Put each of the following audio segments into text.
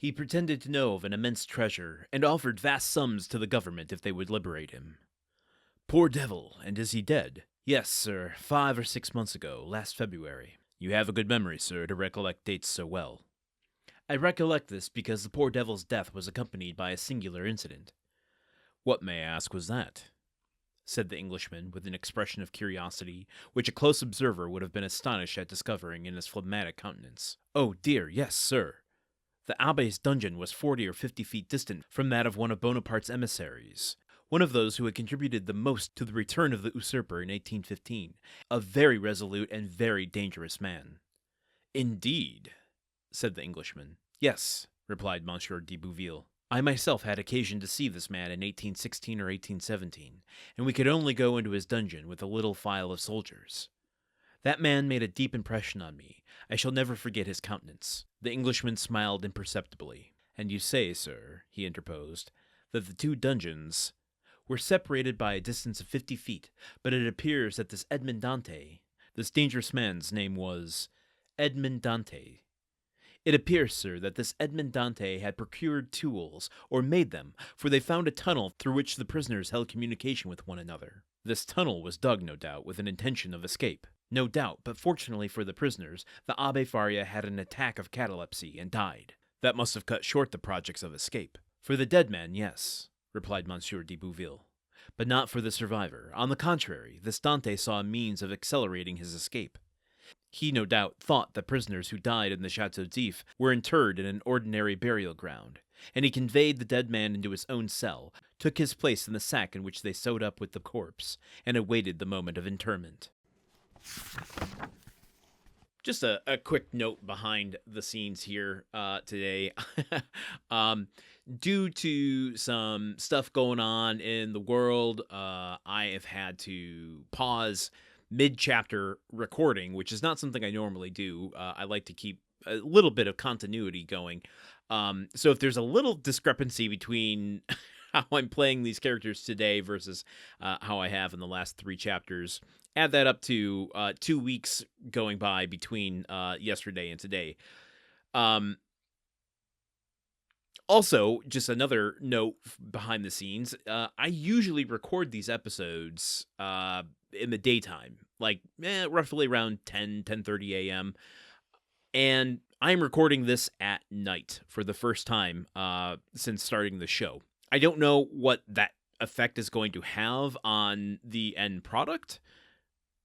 He pretended to know of an immense treasure, and offered vast sums to the government if they would liberate him. Poor devil, and is he dead? Yes, sir, 5 or 6 months ago, last February. You have a good memory, sir, to recollect dates so well. I recollect this because the poor devil's death was accompanied by a singular incident. What, may I ask, was that? Said the Englishman, with an expression of curiosity, which a close observer would have been astonished at discovering in his phlegmatic countenance. Oh dear, yes, sir. The Abbé's dungeon was 40 or 50 feet distant from that of one of Bonaparte's emissaries, one of those who had contributed the most to the return of the usurper in 1815, a very resolute and very dangerous man. Indeed, said the Englishman. Yes, replied Monsieur de Boville. I myself had occasion to see this man in 1816 or 1817, and we could only go into his dungeon with a little file of soldiers. That man made a deep impression on me. I shall never forget his countenance. The Englishman smiled imperceptibly. And you say, sir, he interposed, that the two dungeons were separated by a distance of 50 feet, but it appears that this Edmond Dantès, this dangerous man's name was Edmond Dantès. It appears, sir, that this Edmond Dantès had procured tools, or made them, for they found a tunnel through which the prisoners held communication with one another. This tunnel was dug, no doubt, with an intention of escape. No doubt, but fortunately for the prisoners, the Abbé Faria had an attack of catalepsy and died. That must have cut short the projects of escape. For the dead man, yes, replied Monsieur de Bouville, but not for the survivor. On the contrary, this Dantès saw a means of accelerating his escape. He, no doubt, thought the prisoners who died in the Château d'If were interred in an ordinary burial ground, and he conveyed the dead man into his own cell, took his place in the sack in which they sewed up with the corpse, and awaited the moment of interment. Just a quick note behind the scenes here today. Due to some stuff going on in the world, I have had to pause mid-chapter recording, which is not something I normally do. I like to keep a little bit of continuity going. So if there's a little discrepancy between how I'm playing these characters today versus how I have in the last 3 chapters, add that up to 2 weeks going by between yesterday and today. Also, just another note behind the scenes, I usually record these episodes in the daytime, like roughly around 10:30 a.m., and I'm recording this at night for the first time since starting the show. I don't know what that effect is going to have on the end product,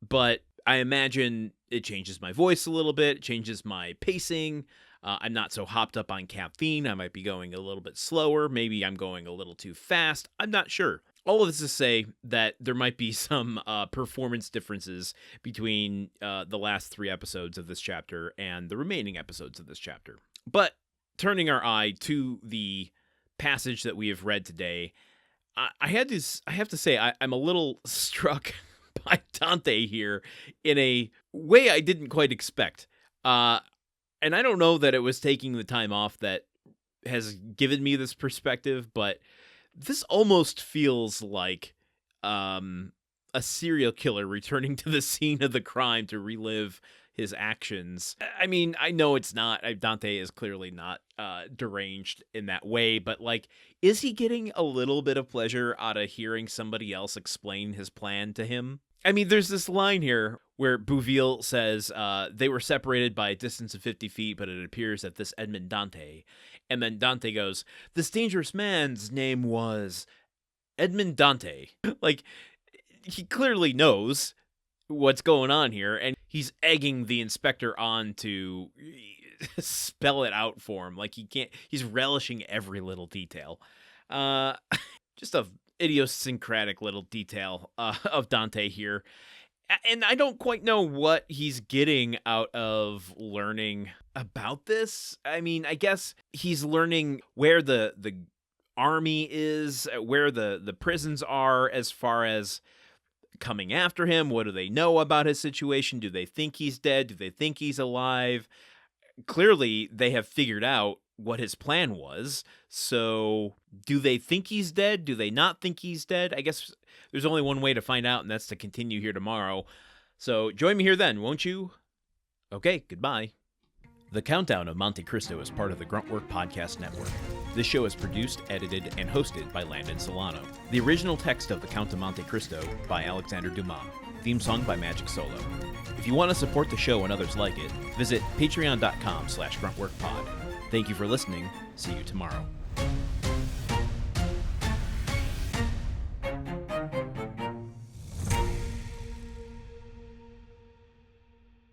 but I imagine it changes my voice a little bit, changes my pacing. I'm not so hopped up on caffeine. I might be going a little bit slower. Maybe I'm going a little too fast. I'm not sure. All of this to say that there might be some performance differences between the last 3 episodes of this chapter and the remaining episodes of this chapter. But turning our eye to the passage that we have read today, I have to say I'm a little struck by Dante here in a way I didn't quite expect. And I don't know that it was taking the time off that has given me this perspective, but this almost feels like a serial killer returning to the scene of the crime to relive his actions. I mean, I know it's not. Dante is clearly not deranged in that way, but like, is he getting a little bit of pleasure out of hearing somebody else explain his plan to him? I mean, there's this line here where Boville says they were separated by a distance of 50 feet, but it appears that this Edmond Dantès. And then Dante goes, this dangerous man's name was Edmond Dantès. Like, he clearly knows what's going on here, and he's egging the inspector on to spell it out for him. Like, he's relishing every little detail. Just a idiosyncratic little detail of Dante here. And I don't quite know what he's getting out of learning about this. I mean, I guess he's learning where the army is, where the prisons are as far as coming after him. What do they know about his situation? Do they think he's dead? Do they think he's alive? Clearly, they have figured out what his plan was. So do they think he's dead? Do they not think he's dead? I guess there's only one way to find out, and that's to continue here tomorrow. So join me here then, won't you? Okay, goodbye. The Countdown of Monte Cristo is part of the Gruntwork Podcast Network. This show is produced, edited, and hosted by Landon Solano. The original text of The Count of Monte Cristo by Alexander Dumas. Theme song by Magic Solo. If you want to support the show and others like it, visit patreon.com/gruntworkpod. Thank you for listening. See you tomorrow.